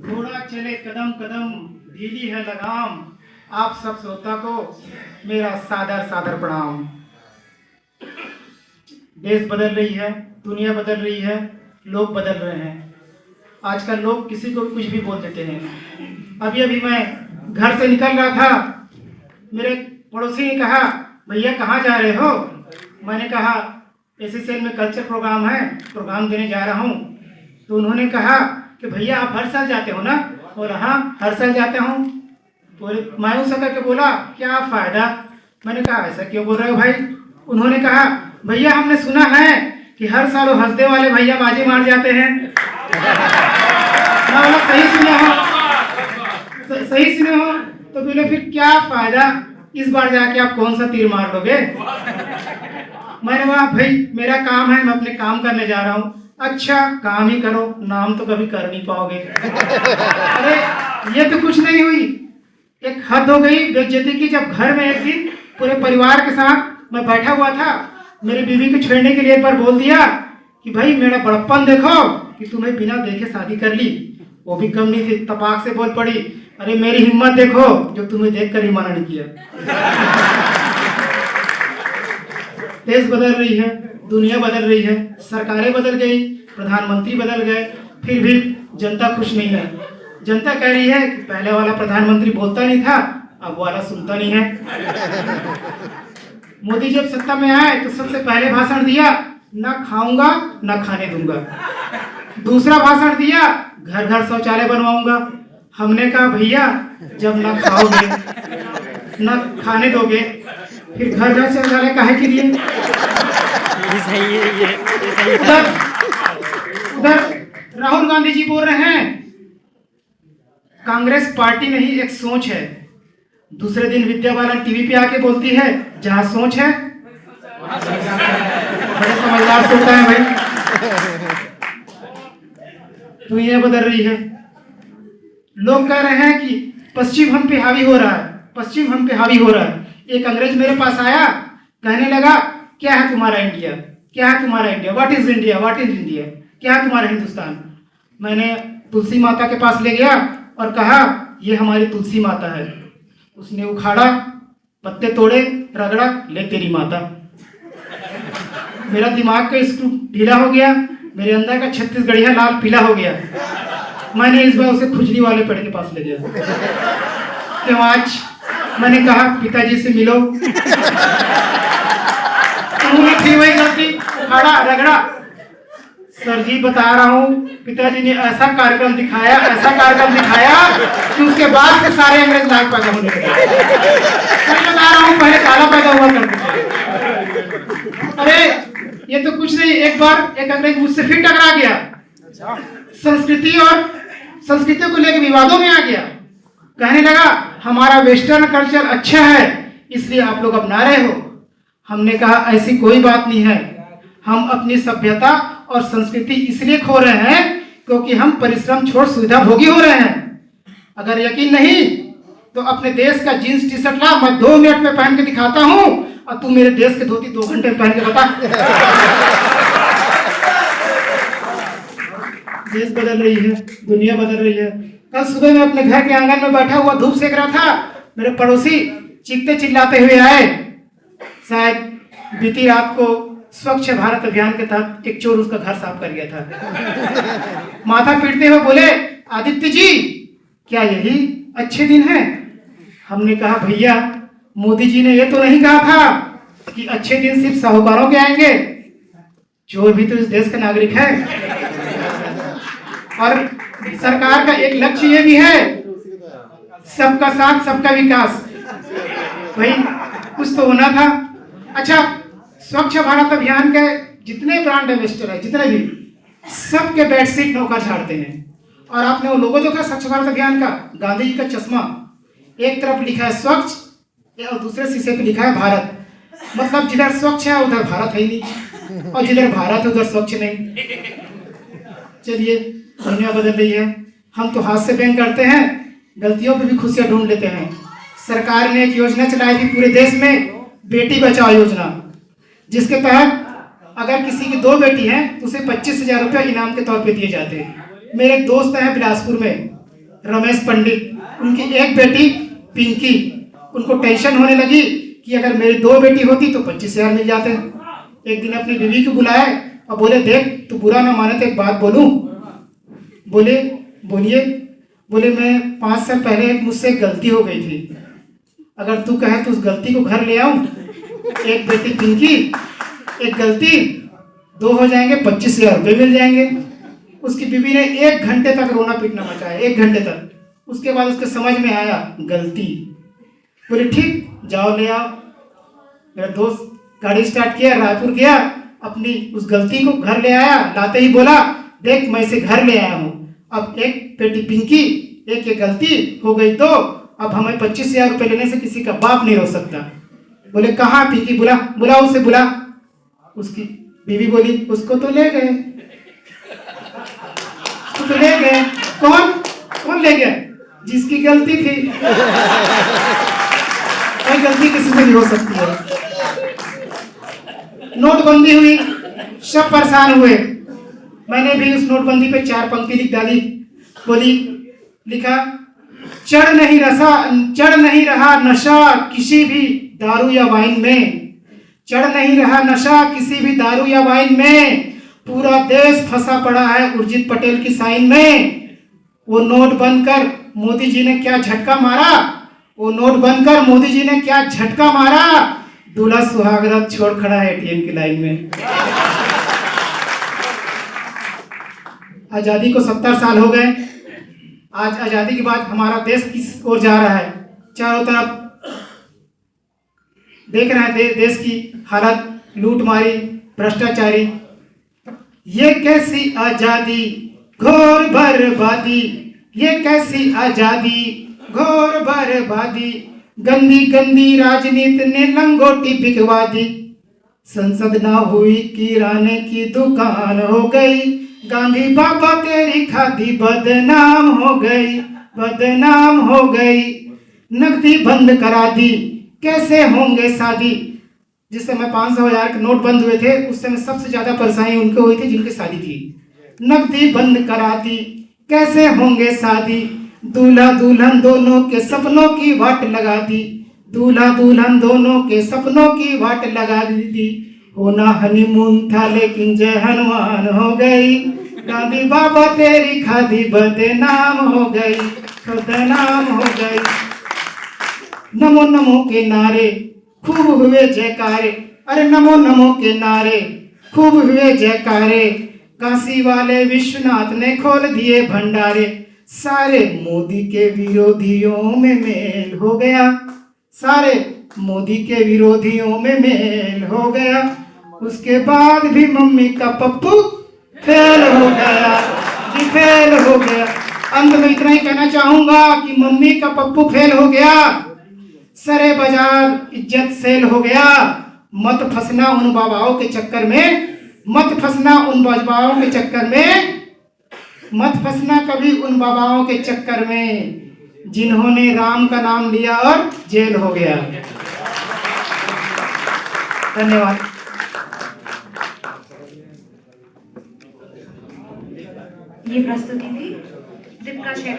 घोड़ा चले कदम कदम, ढीली है लगाम। आप सब श्रोता को मेरा सादर सादर प्रणाम। देश बदल रही है, दुनिया बदल रही है, लोग बदल रहे हैं। आजकल लोग किसी को भी कुछ भी बोल देते हैं। अभी अभी मैं घर से निकल रहा था, मेरे पड़ोसी ने कहा, भैया कहाँ जा रहे हो? मैंने कहा एसएसएल में कल्चर प्रोग्राम है, प्रोग्राम देने जा रहा हूँ। तो उन्होंने कहा कि भैया आप हर साल जाते हो ना? और हाँ, हर साल जाता हूँ। बोले, मायूस होकर के बोला, क्या फ़ायदा? मैंने कहा ऐसा क्यों बोल रहे हो भाई? उन्होंने कहा, भैया हमने सुना है कि हर साल वो हंसदे वाले भैया बाजी मार जाते हैं। ना बोला सही सुने हो, सही सुने हो? तो बोले फिर क्या फ़ायदा, इस बार जाके आप कौन सा तीर मार लोगे? मैंने कहा भाई मेरा काम है, मैं अपने काम करने जा रहा हूँ। अच्छा काम ही करो, नाम तो कभी कर नहीं पाओगे। अरे ये तो कुछ नहीं हुई, एक हद हो गई बेइज्जती की। जब घर में एक दिन पूरे परिवार के साथ मैं बैठा हुआ था, मेरी बीवी को छेड़ने के लिए एक बार बोल दिया कि भाई मेरा बड़प्पन देखो कि तुम्हें बिना देखे शादी कर ली। वो भी कम नहीं थी, तपाक से बोल पड़ी, अरे मेरी हिम्मत देखो जो तुम्हें देखकर ही मना नहीं किया। देश बदल रही है, दुनिया बदल रही है, सरकारें बदल गई, प्रधानमंत्री बदल गए, फिर भी जनता खुश नहीं है। जनता कह रही है कि पहले वाला प्रधानमंत्री बोलता नहीं था, अब वाला सुनता नहीं है। मोदी जब सत्ता में आए तो सबसे पहले भाषण दिया, ना खाऊंगा ना खाने दूंगा। दूसरा भाषण दिया, घर घर शौचालय बनवाऊंगा। हमने कहा भैया जब ना खाओगे ना खाने दोगे, फिर घर घर शौचालय काहे के लिए? उधर राहुल गांधी जी बोल रहे हैं कांग्रेस पार्टी नहीं एक सोच है। दूसरे दिन विद्या बालन टीवी पे आके बोलती है जहां सोच है बड़े समझदार सोचता है भाई। दुनिया बदल रही है, लोग कह रहे हैं कि पश्चिम हम पे हावी हो रहा है, पश्चिम हम पे हावी हो रहा है। एक अंग्रेज मेरे पास आया, कहने लगा क्या है तुम्हारा इंडिया, क्या है तुम्हारा India, what is India, what is India, क्या है तुम्हारा हिंदुस्तान? मैंने तुलसी माता के पास ले गया और कहा ये हमारी तुलसी माता है। उसने उखाड़ा, पत्ते तोड़े, रगड़ा, ले तेरी माता। मेरा दिमाग का स्क्रू ढीला हो गया, मेरे अंदर का छत्तीसगढ़िया लाल पीला हो गया। मैंने इस बार उसे खुजली वाले पेड़ के पास ले गया। क्यों आज? मैंने कहा पिताजी से मिलो। उन्होंने फिर वही गलती, उखाड़ा, रगड़ा। सर जी बता रहा हूँ, पिताजी ने ऐसा कार्यक्रम दिखाया, ऐसा कार्यक्रम दिखाया कि उसके बाद से सारे अंग्रेज लाल पैदा होने लगे। सर बता रहा हूँ, पहले काला पैदा हुआ करते थे। अरे ये तो कुछ नहीं, एक बार एक अंग्रेज मुझसे फिर टकरा गया, संस्कृति और संस्कृति को लेकर विवादों में आ गया। कहने लगा हमारा वेस्टर्न कल्चर अच्छा है इसलिए आप लोग अपना रहे हो। हमने कहा ऐसी कोई बात नहीं है, हम अपनी सभ्यता और संस्कृति इसलिए खो रहे हैं क्योंकि हम परिश्रम छोड़ सुविधा भोगी हो रहे हैं। अगर यकीन नहीं तो अपने देश का जीन्स टी शर्ट ला, मैं 2 मिनट में पहन के दिखाता हूँ और तू मेरे देश के धोती 2 घंटे में पहन के बता। देश बदल रही है, दुनिया बदल रही है। कल सुबह मैं अपने घर के आंगन में बैठा हुआ धूप सेक रहा था, मेरे पड़ोसी चीखते चिल्लाते हुए आए। शायद बीती रात को स्वच्छ भारत अभियान के तहत एक चोर उसका घर साफ कर गया था। माथा पीटते हुए बोले, आदित्य जी क्या यही अच्छे दिन हैं? हमने कहा भैया मोदी जी ने ये तो नहीं कहा था कि अच्छे दिन सिर्फ साहूकारों के आएंगे, चोर भी तो इस देश का नागरिक है। और सरकार का एक लक्ष्य ये भी है, सबका साथ सबका विकास। भाई कुछ तो होना था। अच्छा, स्वच्छ भारत अभियान के जितने ब्रांड एम्बेसडर है, जितने भी, सबके बेडशीट नौकर झाड़ते हैं। और आपने वो लोगो देखा स्वच्छ भारत अभियान का, गांधी जी का चश्मा, एक तरफ लिखा है स्वच्छ और दूसरे शीशे पे लिखा है भारत। मतलब जिधर स्वच्छ है उधर भारत है ही नहीं, और जिधर भारत है उधर स्वच्छ नहीं। चलिए, दुनिया बदल रही है, हम तो हाथ से व्यंग करते हैं, गलतियों पे भी खुशियां ढूंढ लेते हैं। सरकार ने एक योजना चलाई थी पूरे देश में, बेटी बचाओ योजना, जिसके तहत अगर किसी की 2 बेटी हैं तो उसे 25,000 रुपये इनाम के तौर पे दिए जाते हैं। मेरे एक दोस्त हैं बिलासपुर में, रमेश पंडित, उनकी एक बेटी पिंकी, उनको टेंशन होने लगी कि अगर मेरी 2 बेटी होती तो 25,000 मिल जाते। एक दिन अपनी बीवी को बुलाए और बोले, देख तू बुरा ना माने तो एक बात बोलूं। बोले, बोलिए। बोले, मैं 5 साल पहले मुझसे गलती हो गई थी, अगर तू कहे तो उस गलती को घर ले आऊं। एक बेटी पिंकी, एक गलती, 2 हो जाएंगे, 25,000 रुपये मिल जाएंगे। उसकी बीवी ने 1 घंटे तक रोना पीटना मचाया, 1 घंटे तक। उसके बाद उसके समझ में आया गलती। बोले ठीक, जाओ ले आओ। मेरा दोस्त गाड़ी स्टार्ट किया, रायपुर गया, अपनी उस गलती को घर ले आया। लाते ही बोला, देख मैं इसे घर ले आया हूँ, अब एक बेटी पिंकी, एक ये गलती हो गई तो अब हमें 25,000 रुपये लेने से किसी का बाप नहीं रो सकता। बोले कहाँ पिंकी, बुला बुला उसे बुला। उसकी बीवी बोली, उसको तो ले गए, उसको तो ले गए। कौन कौन ले गया? जिसकी गलती थी। कोई गलती किसी से भी हो सकती है। नोटबंदी हुई, सब परेशान हुए। मैंने भी उस नोटबंदी पे 4 पंक्ति लिख डाली। बोली, लिखा, चढ़ नहीं रहा नशा किसी भी दारू या वाइन में, चढ़ नहीं रहा नशा किसी भी दारू या वाइन में, पूरा देश फंसा पड़ा है उर्जित पटेल की साइन में। वो नोट बनकर मोदी जी ने क्या झटका मारा, वो नोट बनकर मोदी जी ने क्या झटका मारा, दूल्हा सुहागरात छोड़ खड़ा है एटीएम की लाइन में। आजादी को 70 साल हो गए। आज आजादी के बाद हमारा देश किस ओर जा रहा है? चारों तरफ देख रहे हैं देश की हालत, लूटमारी, भ्रष्टाचारी। ये कैसी आजादी घोर बर्बादी, ये कैसी आजादी घोर बर्बादी, गंदी गंदी राजनीति ने लंगोटी बिकवा दी। संसद ना हुई किराने की दुकान हो गई, गांधी बाबा तेरी खादी बदनाम हो गई, बदनाम हो गई। नकदी बंद करा दी, कैसे होंगे शादी। जिस समय 500,000 के नोट बंद हुए थे, उस समय सबसे ज्यादा परेशानी उनको हुई थी जिनकी शादी थी। नकदी बंद करा दी, कैसे होंगे शादी। दूल्हा दुल्हन दोनों के सपनों की वाट लगा दी, दूल्हा दुल्हन दोनों के सपनों की वाट लगा दी। होना हनीमून था लेकिन जय हनुमान हो गई, गांधी बाबा तेरी खादी बदनाम हो गई, बदनाम हो गई। नमो नमो के नारे खूब हुए जयकारे, अरे नमो नमो के नारे खूब हुए जयकारे। काशी वाले विश्वनाथ ने खोल दिए भंडारे, सारे मोदी के विरोधियों में मेल हो गया, सारे मोदी के विरोधियों में मेल हो गया। उसके बाद भी मम्मी का पप्पू फेल हो गया जी, फेल हो गया। अंत में इतना ही कहना चाहूंगा कि मम्मी का पप्पू फेल हो गया, सरे बाजार इज्जत सेल हो गया। मत फंसना उन बाबाओं के चक्कर में, मत फंसना उन बाबाओं के चक्कर में, मत फंसना कभी उन बाबाओं के चक्कर में, जिन्होंने राम का नाम लिया और जेल हो गया। धन्यवाद। ये प्रस्तुति थी दीपिका शेट्टी।